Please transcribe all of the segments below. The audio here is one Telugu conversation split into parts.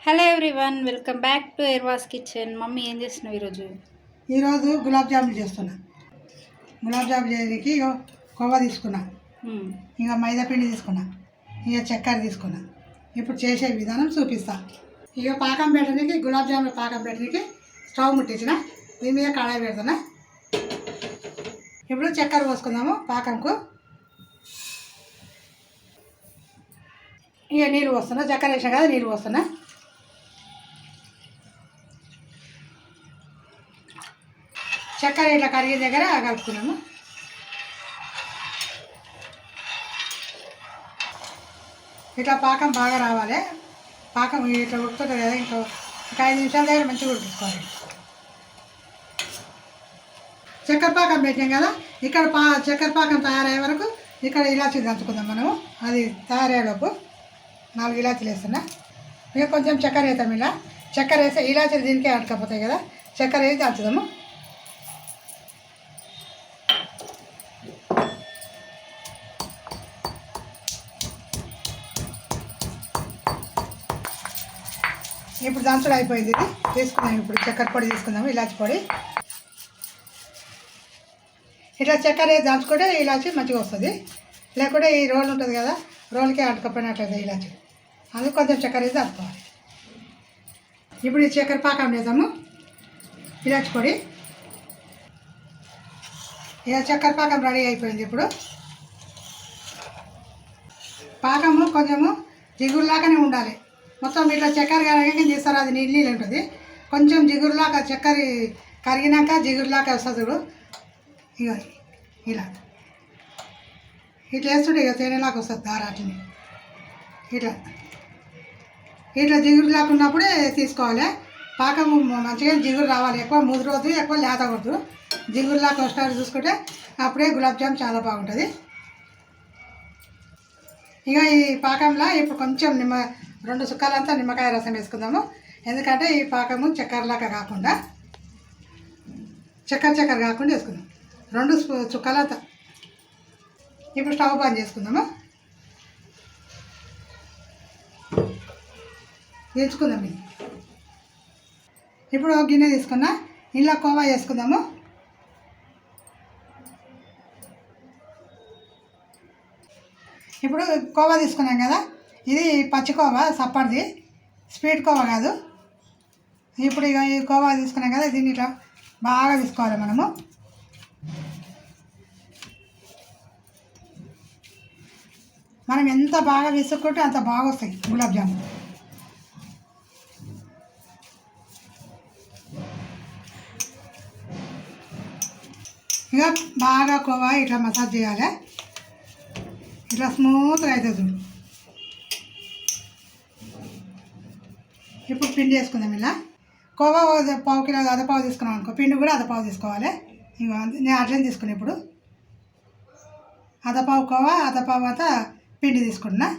Hello everyone, welcome back to ఎర్వాస్ కిచెన్. మమ్మీ ఏం చేస్తున్నావు ఈరోజు? ఈరోజు గులాబ్ జాములు చేస్తున్నా. గులాబ్ జాములు చేయడానికి కోవా తీసుకున్నా, ఇంకా మైదా పిండి తీసుకున్నా, ఇక చక్కెర తీసుకున్నా. ఇప్పుడు చేసే విధానం చూపిస్తా. ఇక పాకం పెట్టడానికి, గులాబ్ జాములు పాకం పెట్టడానికి స్టవ్ ముట్టించిన, దీని మీద కడాయి పెడుతున్నా. ఇప్పుడు చక్కెర పోసుకుందాము పాకంకు. ఇక నీళ్ళు పోస్తున్నా, చక్కెర వేసాం కదా నీళ్ళు పోస్తున్నా. చక్కెర ఇట్లా కరిగే దగ్గర కలుపుకున్నాము. ఇట్లా పాకం బాగా రావాలి. పాకం ఇట్లా ఉడుకుతుంది కదా, ఒక 5 నిమిషాల దగ్గర మంచిగా ఉడికించుకోవాలి. చక్కెర పాకం పెట్టాం కదా, ఇక్కడ చక్కెర పాకం తయారయ్యే వరకు ఇక్కడ ఇలాచీలు దంచుకుందాం మనము. అది తయారయ్యేలోపు 4 ఇలాచీలు వేస్తున్నా. ఇక కొంచెం చక్కెర వేస్తాం. ఇలా చక్కెర వేస్తే ఇలాచీలు దీనికే అడకపోతాయి కదా, చక్కెర వేసి దంచుదాము. ఇప్పుడు దంచడం అయిపోయింది. ఇది తీసుకుందాం. ఇప్పుడు చక్కెర పొడి తీసుకుందాము, ఇలాచి పొడి. ఇట్లా చక్కెర వేసి దంచుకుంటే ఇలాచి మంచిగా వస్తుంది. లేకుంటే ఈ రోల్ ఉంటుంది కదా, రోల్కే అటుకపోయినట్లయితే ఇలాచి, అందుకు కొంచెం చక్కెర వేసి దంచుకోవాలి. ఇప్పుడు ఈ చక్కెర పాకం వేద్దాము, ఇలాచి పొడి. ఇక చక్కెర పాకం రెడీ అయిపోయింది. ఇప్పుడు పాకము కొంచెము జిగురులాగానే ఉండాలి. మొత్తం ఇట్లా చక్కెర కరిగాక తీస్తారు, అది నీళ్ళు నీళ్ళు ఉంటుంది. కొంచెం జిగురులాగా చక్కెర కరిగినాక జిగురులాగా వస్తుంది చూడు. ఇక ఇలా ఇట్లా వేస్తుంటే ఇక తేనెలాగా వస్తుంది దారాటిని. ఇట్లా ఇట్లా జిగురు లేకున్నప్పుడే తీసుకోవాలి. పాకం మంచిగా జిగురు రావాలి. ఎక్కువ ముదురవద్దు, ఎక్కువ లేతవద్దు. జిగురులాగా వస్తారు చూసుకుంటే అప్పుడే గులాబ్ జామ్ చాలా బాగుంటుంది. ఇక ఈ పాకంలో ఇప్పుడు కొంచెం 2 చుక్కలంతా నిమ్మకాయ రసం వేసుకుందాము. ఎందుకంటే ఈ పాకము చక్కెరలాగా కాకుండా, చక్కెర కాకుండా వేసుకుందాం. 2 చుక్కలంతా. ఇప్పుడు స్టవ్ బంద్ చేసుకుందాము, దించుకుందాం. ఇది ఇప్పుడు గిన్నె తీసుకున్నా, ఇంట్లో కోవా వేసుకుందాము. ఇప్పుడు కోవా తీసుకున్నాం కదా, ఇది పచ్చి కోవా, సప్పటిది, స్వీట్ కోవా కాదు. ఇప్పుడు ఇక ఈ కోవా తీసుకున్నాం కదా, దీన్ని ఇట్లా బాగా తీసుకోవాలి మనము. మనం ఎంత బాగా విసుక్కుంటే అంత బాగా వస్తాయి గులాబ్ జామున్. ఇక బాగా కోవా ఇట్లా మసాజ్ చేయాలి. ఇట్లా స్మూత్గా అవుతుంది. ఇప్పుడు పిండి వేసుకుందాం. ఇలా కోవా 1/4 కిలో అదపావు తీసుకున్నాం అనుకో, పిండి కూడా అదపావు తీసుకోవాలి. ఇక నేను అట్లనే తీసుకున్నాను. ఇప్పుడు అదపావు కోవా, అదపావు అంతా పిండి తీసుకుంటున్నా.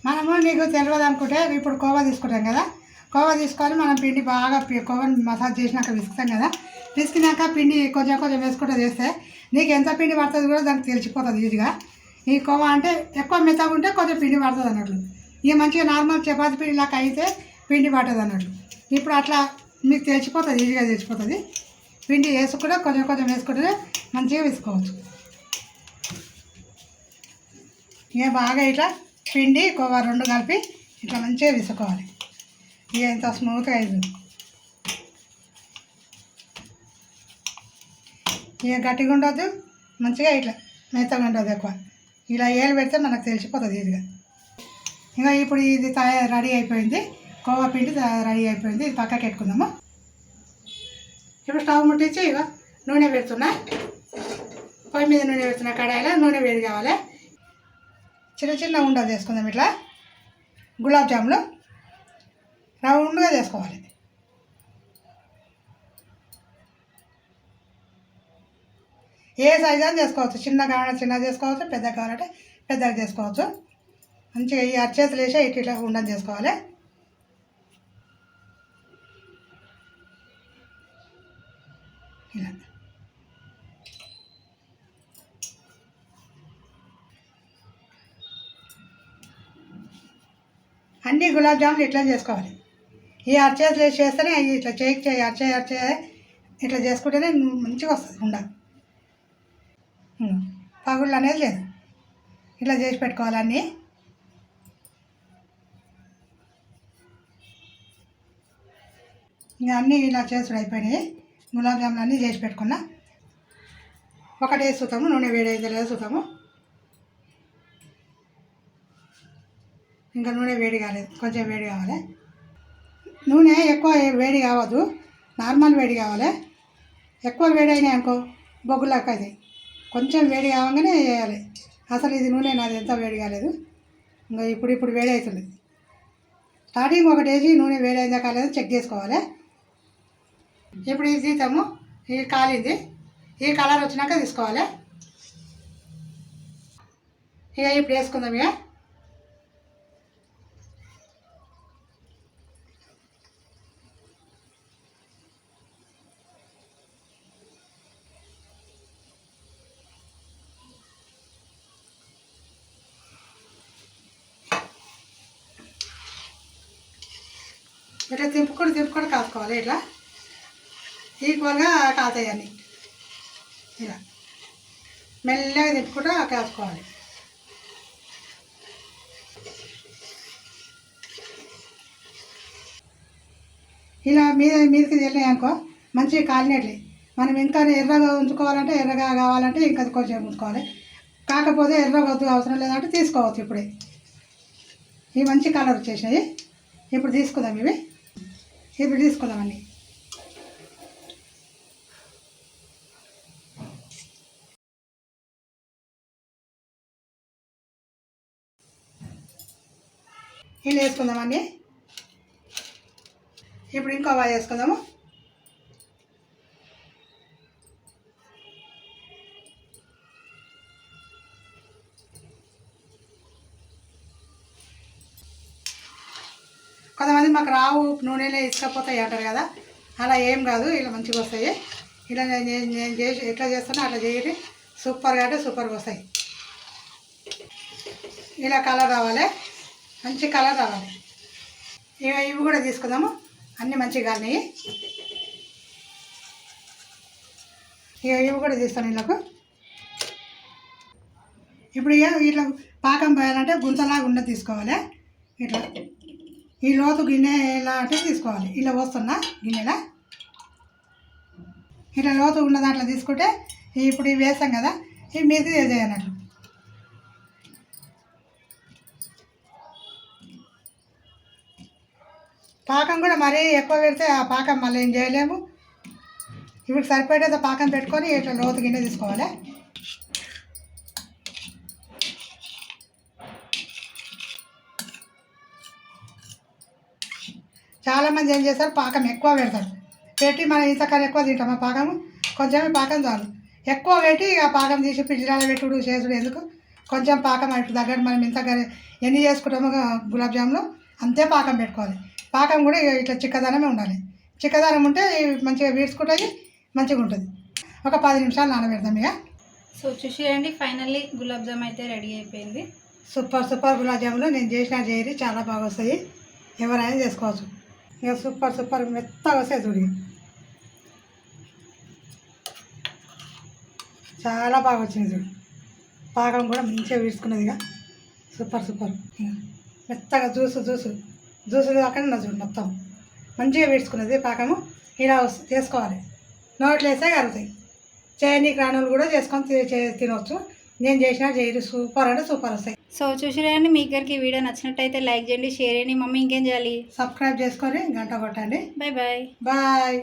మనము నీకు తెలియదు అనుకుంటే ఇప్పుడు కోవా తీసుకుంటాం కదా, కోవా తీసుకొని మనం పిండి బాగా కోవాని మసాజ్ చేసినాక విసుకుతాం కదా, విసికినాక పిండి కొంచెం కొంచెం వేసుకుంటూ చేస్తే నీకు ఎంత పిండి పడుతుంది కూడా దానికి తెలిసిపోతుంది ఈజీగా. ఈ కోవా అంటే ఎక్కువ మెత్తగా ఉంటే కొంచెం పిండి పడుతుంది అన్నట్లు. ఇక మంచిగా నార్మల్ చపాతీ పిండి లాగా అయితే పిండి పడుతుంది అన్నట్లు. ఇప్పుడు అట్లా మీకు తెలిసిపోతుంది, ఈజీగా తెలిసిపోతుంది. పిండి వేసుకుంటే కొంచెం కొంచెం వేసుకుంటే మంచిగా వేసుకోవచ్చు. ఇక బాగా ఇట్లా పిండి కోవా 2 కలిపి ఇట్లా మంచిగా విసుకోవాలి. ఇక ఎంత స్మూత్గా అవుతుంది. ఇక గట్టిగా ఉండొద్దు, మంచిగా ఇట్లా మెత్తగా ఉండదు ఎక్కువ. ఇలా ఏలు పెడితే మనకు తెలిసిపోతుంది ఈజీగా. ఇంకా ఇప్పుడు ఇది రెడీ అయిపోయింది, కోవా పిండి రెడీ అయిపోయింది. ఇది పక్కకి పెట్టుకుందాము. ఇప్పుడు స్టవ్ ముట్టించి ఇక నూనె పెడుతున్నా. పొయ్యి మీద నూనె పెడుతున్నా. కడాయిలో నూనె వేడి కావాలి. చిన్న చిన్న ఉండలు చేసుకుందాం. ఇట్లా గులాబ్ జాములు రౌండ్గా చేసుకోవాలి. ఏ సైజు అని చేసుకోవచ్చు. చిన్నగా కావాలంటే చిన్నగా చేసుకోవచ్చు, పెద్దగా కావాలంటే పెద్దగా చేసుకోవచ్చు. మంచిగా ఈ అరచేతులు వేసి ఇట్లా ఉండని చేసుకోవాలి. ఇలా అన్ని గులాబ్ జాములు ఇట్లా చేసుకోవాలి. ఈ అరచేతులు వేసి చేస్తేనే అవి ఇట్లా చేయి అరచే ఇట్లా చేసుకుంటేనే మంచిగా వస్తుంది ఉండ. పగుళ్ళు అనేది లేదు. ఇట్లా చేసి పెట్టుకోవాలి అన్నీ. ఇంకా అన్నీ ఇలా చేసుడు అయిపోయినాయి. గులాబ్ జాములు అన్నీ చేసి పెట్టుకున్నా. ఒకటి వేసుతాము, నూనె వేడైతే వేసుతాము. ఇంకా నూనె వేడి కాలేదు, కొంచెం వేడి కావాలి. నూనె ఎక్కువ వేడి కావద్దు, నార్మల్ వేడి కావాలి. ఎక్కువ వేడి అయినాయి అనుకో బొగ్గులాక అది. కొంచెం వేడి కావగానే వేయాలి. అసలు ఇది నూనె నాది ఎంత వేడి కాలేదు. ఇంకా ఇప్పుడు వేడి అవుతుంది. స్టార్టింగ్ ఒకటి వేసి నూనె వేడి అయిందా కాలేదు చెక్ చేసుకోవాలి. ఇప్పుడు ఇది తీసాము, ఇది కాలింది. ఈ కలర్ వచ్చినాక తీసుకోవాలి. ఇక ఇప్పుడు వేసుకుందాం. ఇక ఇట్లా తిప్పుకొని కాసుకోవాలి. ఇట్లా ఈక్వల్గా కాతాయి అన్నీ. ఇలా మెల్లగా తిప్పుకుంటూ కాసుకోవాలి. ఇలా మీదకి వెళ్ళినాయి అనుకో మంచిగా కాలినట్లే. మనం ఇంకా ఎర్రగా ఉంచుకోవాలంటే ఎర్రగా కావాలంటే ఇంకా కొంచెం ఉంచుకోవాలి. కాకపోతే ఎర్రగా వద్దు అవసరం లేదంటే తీసుకోవచ్చు. ఇప్పుడే ఇవి మంచి కలర్ వచ్చేసినాయి. ఇప్పుడు తీసుకుందాం. ఇప్పుడు తీసుకుందాం అన్నీ. ఇలా వేసుకుందామన్నీ. ఇప్పుడు ఇంకో వాయి వేసుకుందాము. కొంతమంది మాకు రావు, నూనెలో ఇసుకపోతాయి అంటారు కదా. అలా ఏం కాదు, ఇలా మంచిగా వస్తాయి. ఇలా నేను చేసి ఎట్లా చేస్తానో అట్లా చేయండి. సూపర్గా అంటే సూపర్గా వస్తాయి. ఇలా కలర్ రావాలి, మంచి కలర్ రావాలి. ఇవి కూడా తీసుకుందాము. అన్నీ మంచిగా కాలినాయి. ఇవి కూడా తీస్తాను ఇళ్ళకు. ఇప్పుడు ఇట్లా పాకం పోయాలంటే గుంతలాగా ఉన్నది తీసుకోవాలి. ఇట్లా ఈ లోతు గిన్నె ఇలా అంటే తీసుకోవాలి. ఇలా వస్తున్నా గిన్నెలా ఇట్లా లోతు ఉన్న దాంట్లో తీసుకుంటే ఇప్పుడు ఇవి వేసాం కదా, ఇవి మీది వేసేయన్నట్లు. పాకం కూడా మరీ ఎక్కువ పెడితే ఆ పాకం మళ్ళీ ఏం చేయలేము. ఇప్పుడు సరిపోయేది పాకం పెట్టుకొని ఇట్లా లోతు గిన్నె తీసుకోవాలి. చాలామంది ఏం చేస్తారు, పాకం ఎక్కువ పెడతారు. పెట్టి మనం ఇంతకన్నా ఎక్కువ తింటాం. ఆ పాకం కొంచెమే పాకం చాలు. ఎక్కువ పెట్టి ఆ పాకం తీసి ఫ్రిడ్జ్లో పెట్టుడు చేసుడు ఎందుకు. కొంచెం పాకం అటు దగ్గర మనం ఇంత ఎన్ని చేసుకుంటామో గులాబ్ జాములు అంతే పాకం పెట్టుకోవాలి. పాకం కూడా ఇట్లా చిక్కదనమే ఉండాలి. చిక్కదనం ఉంటే మంచిగా వీడ్చుకుంటుంది, మంచిగా ఉంటుంది. ఒక 10 నిమిషాలు నానబెడదాం. ఇక సో చూసేయండి, ఫైనల్లీ గులాబ్ జామ్ అయితే రెడీ అయిపోయింది. సూపర్ గులాబ్ జాములు నేను చేసిన చేయరి చాలా బాగా వస్తాయి. ఎవరైనా చేసుకోవచ్చు. ఇక సూపర్ మెత్తగా వస్తాయి. చూడి చాలా బాగా వచ్చింది. చూడు పాకం కూడా మంచిగా వీడ్చుకున్నది. ఇక సూపర్ ఇక మెత్తగా జ్యూస్ కాకుండా చూడు మొత్తం మంచిగా వీడ్చుకున్నది పాకము. ఇలా చేసుకోవాలి. నోట్లు వేస్తే కలుగుతాయి. చేయనీకి రానులు కూడా చేసుకొని తినవచ్చు. నేను చేసిన చేయరు సూపర్ అంటే సూపర్ వస్తాయి. సో చూసిరండి, మీ దగ్గరికి వీడియో నచ్చినట్టయితే లైక్ చేయండి, షేర్ చేయండి. మమ్మీ ఇంకేం చేయాలి? సబ్స్క్రైబ్ చేసుకొని గంట కొట్టండి. బాయ్. బాయ్.